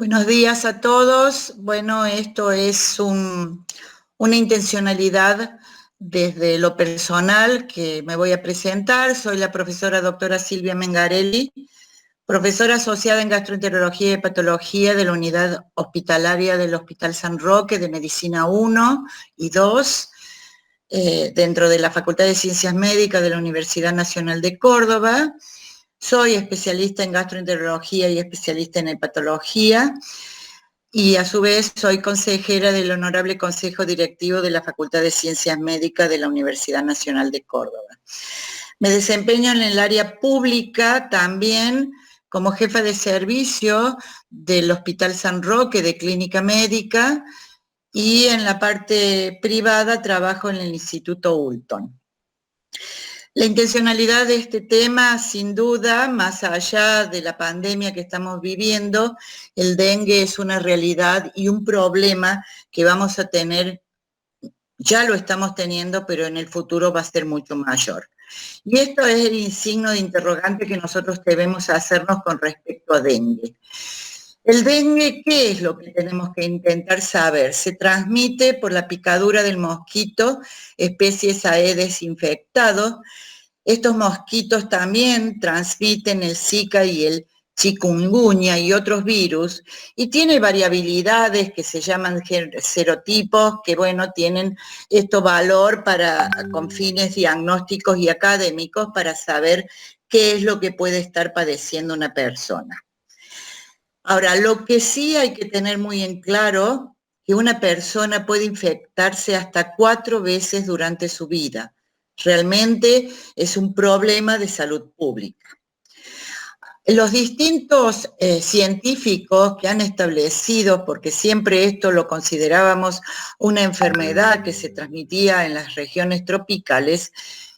Buenos días a todos. Bueno, esto es una intencionalidad desde lo personal que me voy a presentar. Soy la profesora doctora Silvia Mengarelli, profesora asociada en gastroenterología y hepatología de la unidad hospitalaria del Hospital San Roque de Medicina 1 y 2, dentro de la Facultad de Ciencias Médicas de la Universidad Nacional de Córdoba. Soy especialista en gastroenterología y especialista en hepatología, y a su vez soy consejera del Honorable Consejo Directivo de la Facultad de Ciencias Médicas de la Universidad Nacional de Córdoba. Me desempeño en el área pública también como jefa de servicio del Hospital San Roque de Clínica Médica, y en la parte privada trabajo en el Instituto Ulton. La intencionalidad de este tema, sin duda, más allá de la pandemia que estamos viviendo, el dengue es una realidad y un problema que vamos a tener, ya lo estamos teniendo, pero en el futuro va a ser mucho mayor. Y esto es el signo de interrogante que nosotros debemos hacernos con respecto a dengue. El dengue, ¿qué es lo que tenemos que intentar saber? Se transmite por la picadura del mosquito, especies Aedes infectados. Estos mosquitos también transmiten el Zika y el chikungunya y otros virus, y tiene variabilidades que se llaman serotipos, que bueno, tienen esto valor con fines diagnósticos y académicos para saber qué es lo que puede estar padeciendo una persona. Ahora, lo que sí hay que tener muy en claro, que una persona puede infectarse hasta 4 veces durante su vida. Realmente es un problema de salud pública. Los distintos científicos que han establecido, porque siempre esto lo considerábamos una enfermedad que se transmitía en las regiones tropicales,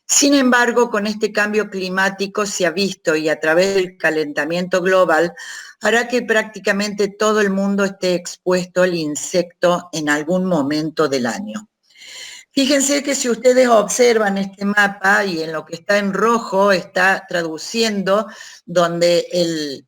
sin embargo, con este cambio climático se ha visto, y a través del calentamiento global, hará que prácticamente todo el mundo esté expuesto al insecto en algún momento del año. Fíjense que si ustedes observan este mapa, y en lo que está en rojo está traduciendo donde el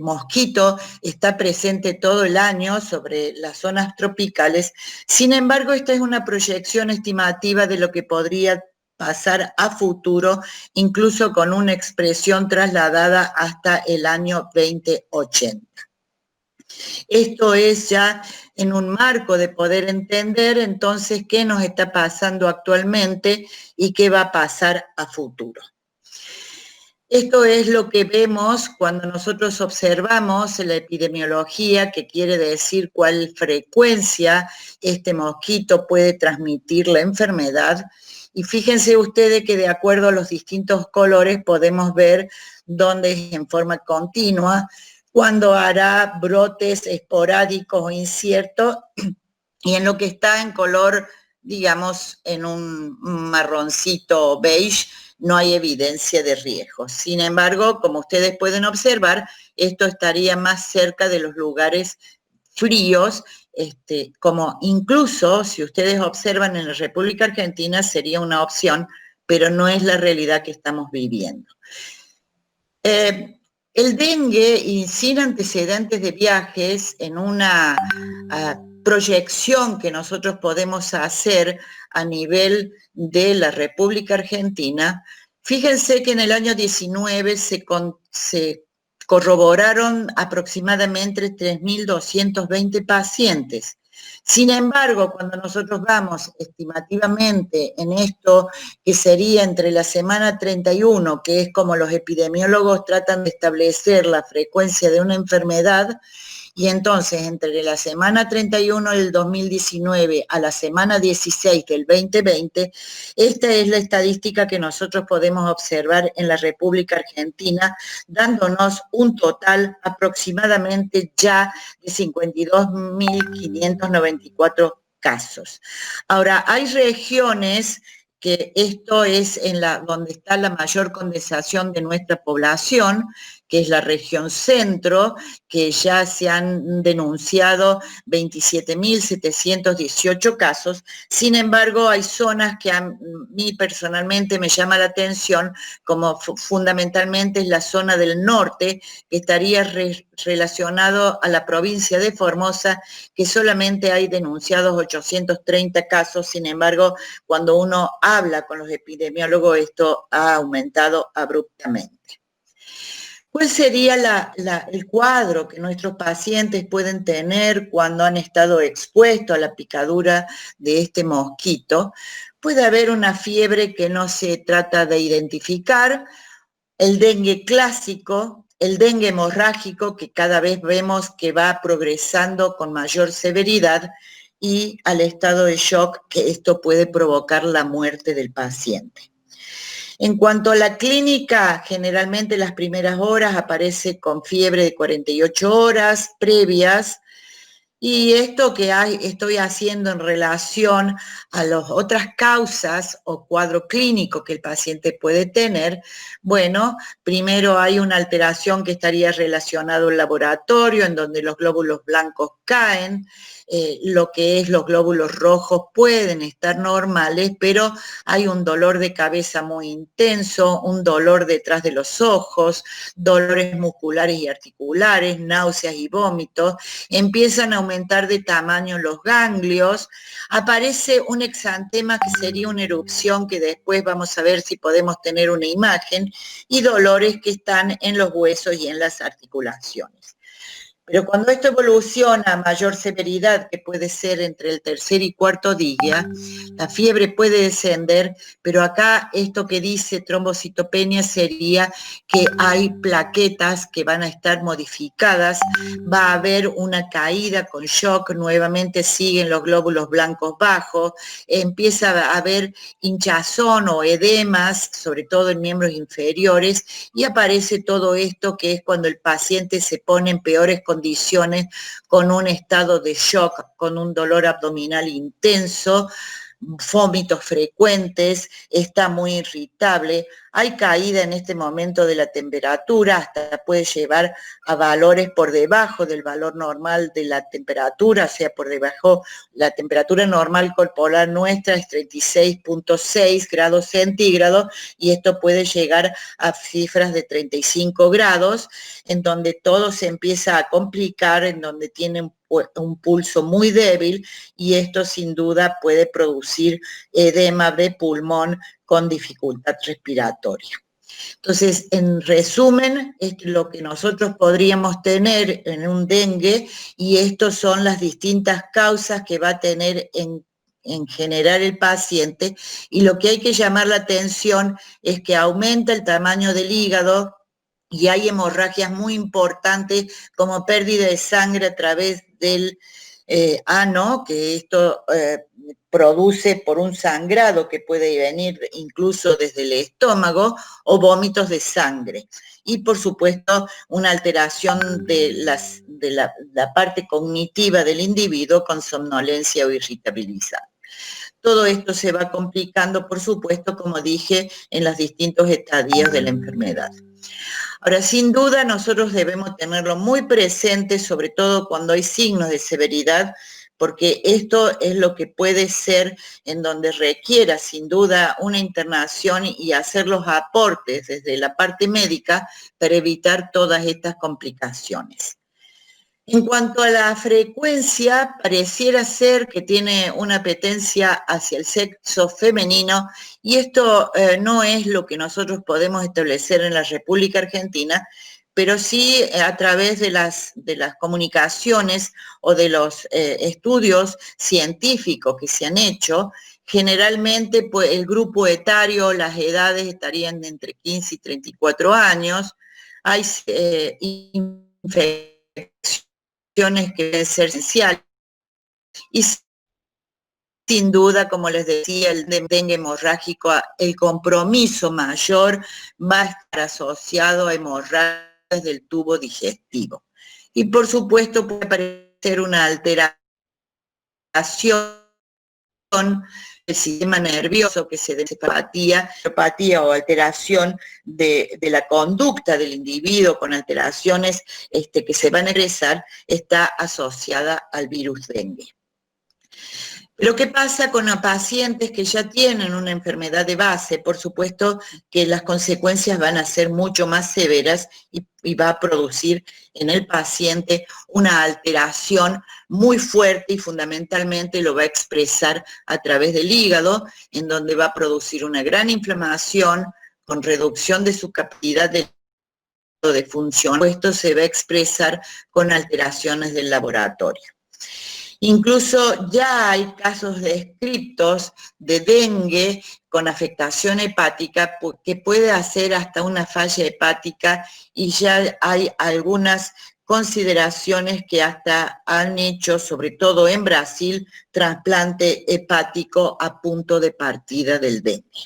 mosquito está presente todo el año sobre las zonas tropicales. Sin embargo, esta es una proyección estimativa de lo que podría pasar a futuro, incluso con una expresión trasladada hasta el año 2080. Esto es ya en un marco de poder entender entonces qué nos está pasando actualmente y qué va a pasar a futuro. Esto es lo que vemos cuando nosotros observamos la epidemiología, que quiere decir cuál frecuencia este mosquito puede transmitir la enfermedad. Y fíjense ustedes que de acuerdo a los distintos colores podemos ver dónde es en forma continua, cuando hará brotes esporádicos o inciertos, y en lo que está en color, digamos, en un marroncito beige, no hay evidencia de riesgo. Sin embargo, como ustedes pueden observar, esto estaría más cerca de los lugares fríos, como incluso, si ustedes observan en la República Argentina, sería una opción, pero no es la realidad que estamos viviendo. El dengue, y sin antecedentes de viajes, en una proyección que nosotros podemos hacer a nivel de la República Argentina, fíjense que en el año 19 se corroboraron aproximadamente 3.220 pacientes. Sin embargo, cuando nosotros vamos estimativamente en esto, que sería entre la semana 31, que es como los epidemiólogos tratan de establecer la frecuencia de una enfermedad, y entonces entre la semana 31 del 2019 a la semana 16 del 2020, esta es la estadística que nosotros podemos observar en la República Argentina, dándonos un total aproximadamente ya de 52.594 casos. Ahora, hay regiones que esto es donde está la mayor condensación de nuestra población, que es la región centro, que ya se han denunciado 27.718 casos. Sin embargo, hay zonas que a mí personalmente me llama la atención, como fundamentalmente es la zona del norte, que estaría relacionado a la provincia de Formosa, que solamente hay denunciados 830 casos. Sin embargo, cuando uno habla con los epidemiólogos, esto ha aumentado abruptamente. ¿Cuál sería el cuadro que nuestros pacientes pueden tener cuando han estado expuestos a la picadura de este mosquito? Puede haber una fiebre que no se trata de identificar, el dengue clásico, el dengue hemorrágico, que cada vez vemos que va progresando con mayor severidad, y al estado de shock, que esto puede provocar la muerte del paciente. En cuanto a la clínica, generalmente las primeras horas aparece con fiebre de 48 horas previas, y esto que estoy haciendo en relación a las otras causas o cuadro clínico que el paciente puede tener, bueno, primero hay una alteración que estaría relacionado al laboratorio, en donde los glóbulos blancos caen, lo que es los glóbulos rojos pueden estar normales, pero hay un dolor de cabeza muy intenso, un dolor detrás de los ojos, dolores musculares y articulares, náuseas y vómitos, empiezan a aumentar de tamaño los ganglios, aparece un exantema que sería una erupción que después vamos a ver si podemos tener una imagen, y dolores que están en los huesos y en las articulaciones. Pero cuando esto evoluciona a mayor severidad, que puede ser entre el tercer y cuarto día, la fiebre puede descender, pero acá esto que dice trombocitopenia sería que hay plaquetas que van a estar modificadas, va a haber una caída con shock, nuevamente siguen los glóbulos blancos bajos, empieza a haber hinchazón o edemas, sobre todo en miembros inferiores, y aparece todo esto que es cuando el paciente se pone en peores condiciones, con un estado de shock, con un dolor abdominal intenso, vómitos frecuentes, está muy irritable, hay caída en este momento de la temperatura, hasta puede llevar a valores por debajo del valor normal de la temperatura, o sea, por debajo, la temperatura normal corporal nuestra es 36.6 grados centígrados, y esto puede llegar a cifras de 35 grados, en donde todo se empieza a complicar, en donde tienen un pulso muy débil, y esto sin duda puede producir edema de pulmón con dificultad respiratoria. Entonces, en resumen, es lo que nosotros podríamos tener en un dengue, y estas son las distintas causas que va a tener en general el paciente, y lo que hay que llamar la atención es que aumenta el tamaño del hígado, y hay hemorragias muy importantes como pérdida de sangre a través del ano, que esto produce por un sangrado que puede venir incluso desde el estómago, o vómitos de sangre. Y por supuesto una alteración de la parte cognitiva del individuo con somnolencia o irritabilidad. Todo esto se va complicando, por supuesto, como dije, en los distintos estadios de la enfermedad. Ahora, sin duda, nosotros debemos tenerlo muy presente, sobre todo cuando hay signos de severidad, porque esto es lo que puede ser en donde requiera, sin duda, una internación y hacer los aportes desde la parte médica para evitar todas estas complicaciones. En cuanto a la frecuencia, pareciera ser que tiene una apetencia hacia el sexo femenino, y esto no es lo que nosotros podemos establecer en la República Argentina, pero sí a través de las comunicaciones o de los estudios científicos que se han hecho. Generalmente pues, el grupo etario, las edades estarían de entre 15 y 34 años, hay infecciones que deben ser esenciales, y sin duda, como les decía, el dengue hemorrágico, el compromiso mayor va a estar asociado a hemorragias del tubo digestivo. Y por supuesto puede aparecer una alteración el sistema nervioso, que se apatía o alteración de la conducta del individuo con alteraciones que se van a egresar, está asociada al virus dengue. Pero ¿qué pasa con los pacientes que ya tienen una enfermedad de base? Por supuesto que las consecuencias van a ser mucho más severas y va a producir en el paciente una alteración muy fuerte y fundamentalmente lo va a expresar a través del hígado, en donde va a producir una gran inflamación con reducción de su capacidad de función. Esto se va a expresar con alteraciones del laboratorio. Incluso ya hay casos descritos de dengue con afectación hepática que puede hacer hasta una falla hepática, y ya hay algunas consideraciones que hasta han hecho, sobre todo en Brasil, trasplante hepático a punto de partida del dengue.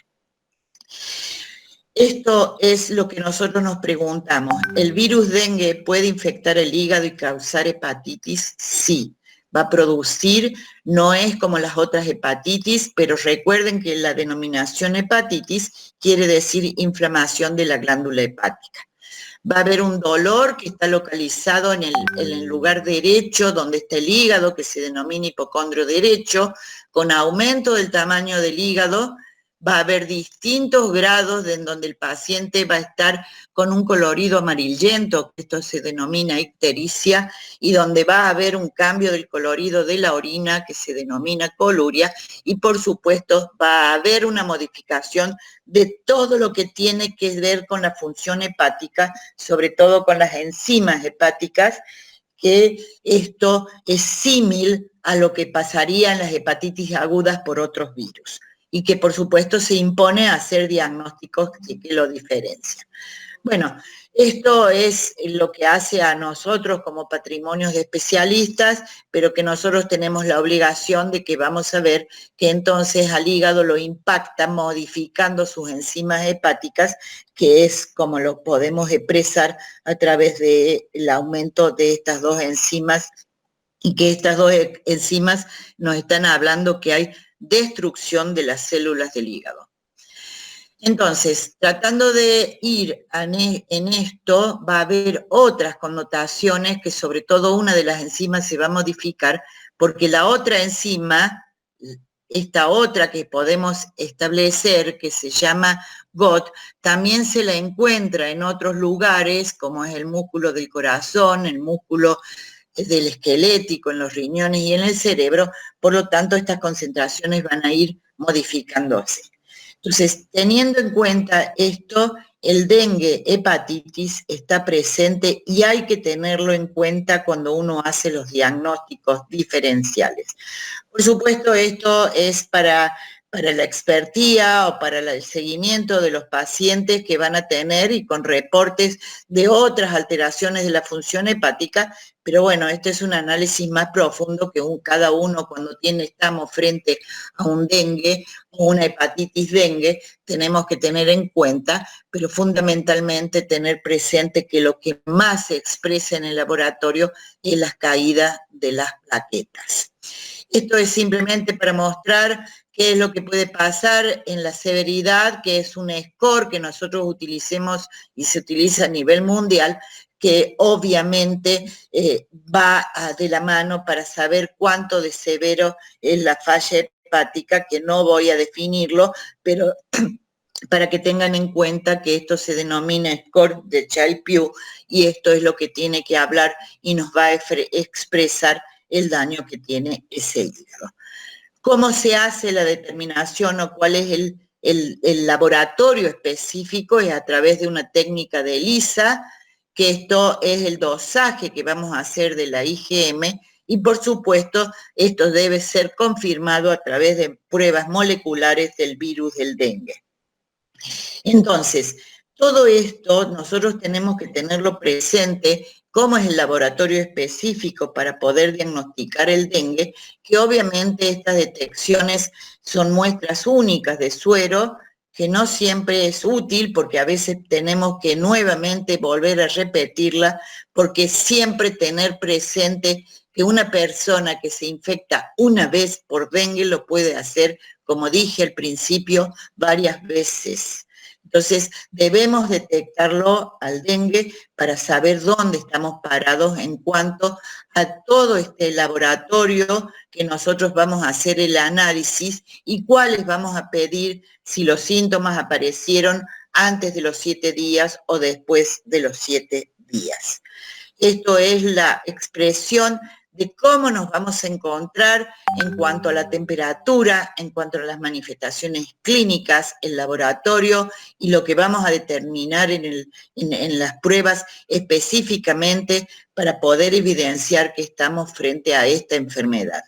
Esto es lo que nosotros nos preguntamos. ¿El virus dengue puede infectar el hígado y causar hepatitis? Sí. Va a producir, no es como las otras hepatitis, pero recuerden que la denominación hepatitis quiere decir inflamación de la glándula hepática. Va a haber un dolor que está localizado en el lugar derecho, donde está el hígado, que se denomina hipocondrio derecho, con aumento del tamaño del hígado. Va a haber distintos grados en donde el paciente va a estar con un colorido amarillento, esto se denomina ictericia, y donde va a haber un cambio del colorido de la orina, que se denomina coluria, y por supuesto va a haber una modificación de todo lo que tiene que ver con la función hepática, sobre todo con las enzimas hepáticas, que esto es símil a lo que pasaría en las hepatitis agudas por otros virus, y que por supuesto se impone a hacer diagnósticos que lo diferencian. Bueno, esto es lo que hace a nosotros como patrimonios de especialistas, pero que nosotros tenemos la obligación de que vamos a ver que entonces al hígado lo impacta modificando sus enzimas hepáticas, que es como lo podemos expresar a través del aumento de estas dos enzimas, y que estas dos enzimas nos están hablando que hay destrucción de las células del hígado. Entonces, tratando de ir en esto, va a haber otras connotaciones que sobre todo una de las enzimas se va a modificar, porque la otra enzima, esta otra que podemos establecer, que se llama GOT, también se la encuentra en otros lugares, como es el músculo del corazón, el músculo del esquelético, en los riñones y en el cerebro. Por lo tanto, estas concentraciones van a ir modificándose. Entonces, teniendo en cuenta esto, el dengue hepatitis está presente y hay que tenerlo en cuenta cuando uno hace los diagnósticos diferenciales. Por supuesto, esto es para la expertía o para el seguimiento de los pacientes que van a tener y con reportes de otras alteraciones de la función hepática, pero bueno, este es un análisis más profundo que cada uno cuando estamos frente a un dengue o una hepatitis dengue, tenemos que tener en cuenta, pero fundamentalmente tener presente que lo que más se expresa en el laboratorio es la caída de las plaquetas. Esto es simplemente para mostrar qué es lo que puede pasar en la severidad, que es un score que nosotros utilicemos y se utiliza a nivel mundial, que obviamente va de la mano para saber cuánto de severo es la falla hepática, que no voy a definirlo, pero para que tengan en cuenta que esto se denomina score de Child-Pugh, y esto es lo que tiene que hablar y nos va a expresar el daño que tiene ese hígado. ¿Cómo se hace la determinación o cuál es el laboratorio específico? Es a través de una técnica de ELISA, que esto es el dosaje que vamos a hacer de la IgM, y por supuesto esto debe ser confirmado a través de pruebas moleculares del virus del dengue. Entonces, todo esto nosotros tenemos que tenerlo presente, cómo es el laboratorio específico para poder diagnosticar el dengue, que obviamente estas detecciones son muestras únicas de suero, que no siempre es útil porque a veces tenemos que nuevamente volver a repetirla, porque siempre tener presente que una persona que se infecta una vez por dengue lo puede hacer, como dije al principio, varias veces. Entonces, debemos detectarlo al dengue para saber dónde estamos parados en cuanto a todo este laboratorio que nosotros vamos a hacer el análisis y cuáles vamos a pedir si los síntomas aparecieron antes de los 7 días o después de los 7 días. Esto es la expresión de cómo nos vamos a encontrar en cuanto a la temperatura, en cuanto a las manifestaciones clínicas, el laboratorio y lo que vamos a determinar en las pruebas específicamente para poder evidenciar que estamos frente a esta enfermedad.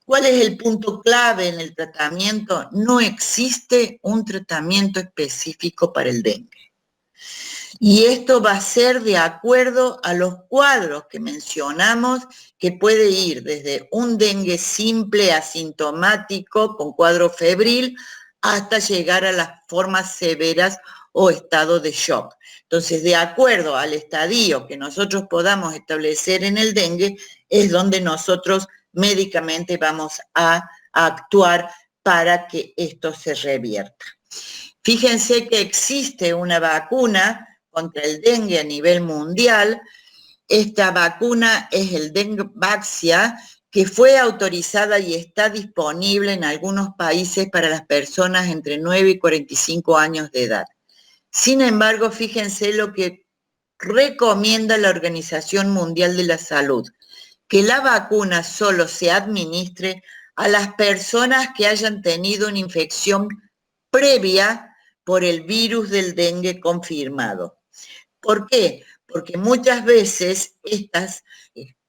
¿Cuál es el punto clave en el tratamiento? No existe un tratamiento específico para el dengue. Y esto va a ser de acuerdo a los cuadros que mencionamos, que puede ir desde un dengue simple, asintomático, con cuadro febril, hasta llegar a las formas severas o estado de shock. Entonces, de acuerdo al estadio que nosotros podamos establecer en el dengue, es donde nosotros médicamente vamos a actuar para que esto se revierta. Fíjense que existe una vacuna contra el dengue a nivel mundial. Esta vacuna es el Dengvaxia, que fue autorizada y está disponible en algunos países para las personas entre 9 y 45 años de edad. Sin embargo, fíjense lo que recomienda la Organización Mundial de la Salud, que la vacuna solo se administre a las personas que hayan tenido una infección previa por el virus del dengue confirmado. ¿Por qué? Porque muchas veces estas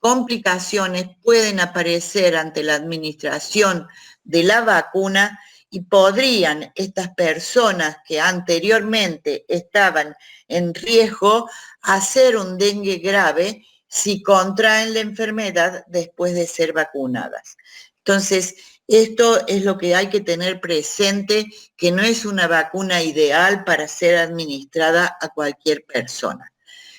complicaciones pueden aparecer ante la administración de la vacuna y podrían estas personas que anteriormente estaban en riesgo hacer un dengue grave si contraen la enfermedad después de ser vacunadas. Entonces, esto es lo que hay que tener presente, que no es una vacuna ideal para ser administrada a cualquier persona.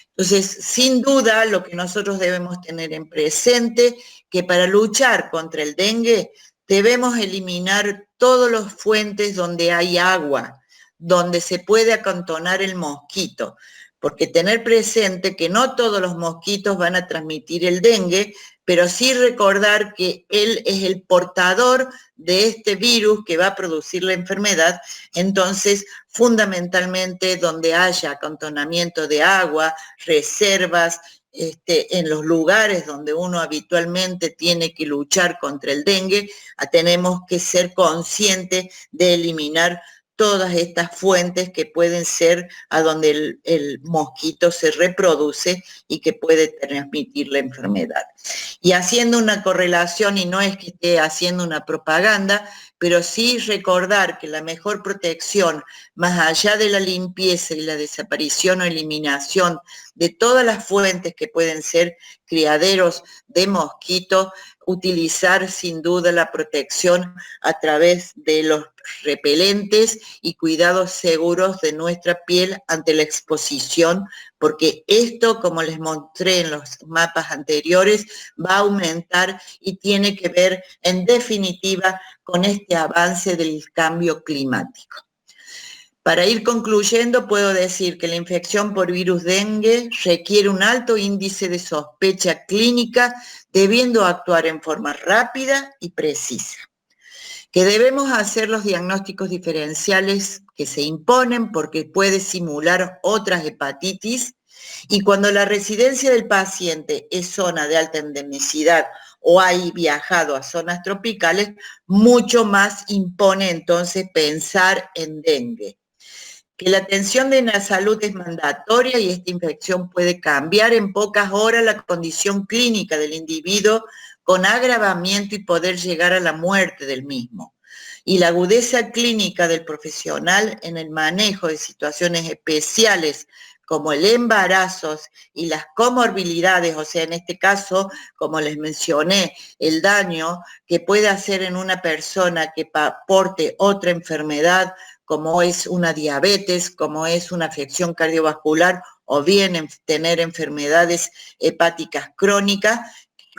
Entonces, sin duda, lo que nosotros debemos tener en presente, que para luchar contra el dengue debemos eliminar todas las fuentes donde hay agua, donde se puede acantonar el mosquito, porque tener presente que no todos los mosquitos van a transmitir el dengue, pero sí recordar que él es el portador de este virus que va a producir la enfermedad. Entonces, fundamentalmente donde haya acantonamiento de agua, reservas, en los lugares donde uno habitualmente tiene que luchar contra el dengue, tenemos que ser conscientes de eliminar todas estas fuentes que pueden ser a donde el mosquito se reproduce y que puede transmitir la enfermedad. Y haciendo una correlación, y no es que esté haciendo una propaganda, pero sí recordar que la mejor protección, más allá de la limpieza y la desaparición o eliminación de todas las fuentes que pueden ser criaderos de mosquitos, utilizar sin duda la protección a través de los repelentes y cuidados seguros de nuestra piel ante la exposición, porque esto, como les mostré en los mapas anteriores, va a aumentar y tiene que ver, en definitiva, con este avance del cambio climático. Para ir concluyendo, puedo decir que la infección por virus dengue requiere un alto índice de sospecha clínica, debiendo actuar en forma rápida y precisa. Que debemos hacer los diagnósticos diferenciales que se imponen porque puede simular otras hepatitis, y cuando la residencia del paciente es zona de alta endemicidad o hay viajado a zonas tropicales, mucho más impone entonces pensar en dengue. Que la atención de la salud es mandatoria y esta infección puede cambiar en pocas horas la condición clínica del individuo con agravamiento y poder llegar a la muerte del mismo. Y la agudeza clínica del profesional en el manejo de situaciones especiales como el embarazo y las comorbilidades, o sea, en este caso, como les mencioné, el daño que puede hacer en una persona que porte otra enfermedad, como es una diabetes, como es una afección cardiovascular, o bien tener enfermedades hepáticas crónicas,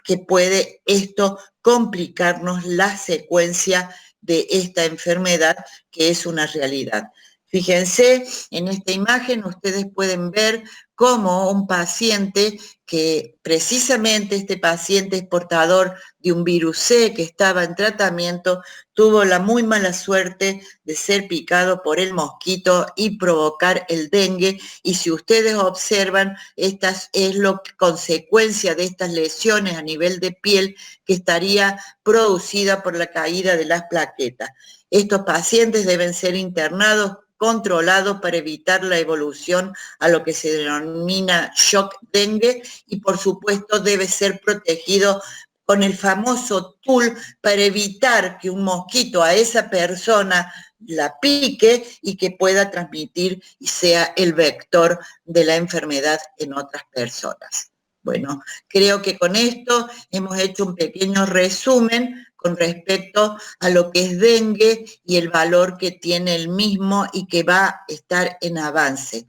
que puede esto complicarnos la secuencia de esta enfermedad, que es una realidad. Fíjense, en esta imagen ustedes pueden ver cómo un paciente, que precisamente este paciente es portador de un virus C que estaba en tratamiento, tuvo la muy mala suerte de ser picado por el mosquito y provocar el dengue, y si ustedes observan, esta es la consecuencia de estas lesiones a nivel de piel que estaría producida por la caída de las plaquetas. Estos pacientes deben ser internados, controlados para evitar la evolución a lo que se denomina shock dengue, y por supuesto debe ser protegido con el famoso tul para evitar que un mosquito a esa persona la pique y que pueda transmitir y sea el vector de la enfermedad en otras personas. Bueno, creo que con esto hemos hecho un pequeño resumen con respecto a lo que es dengue y el valor que tiene el mismo y que va a estar en avance.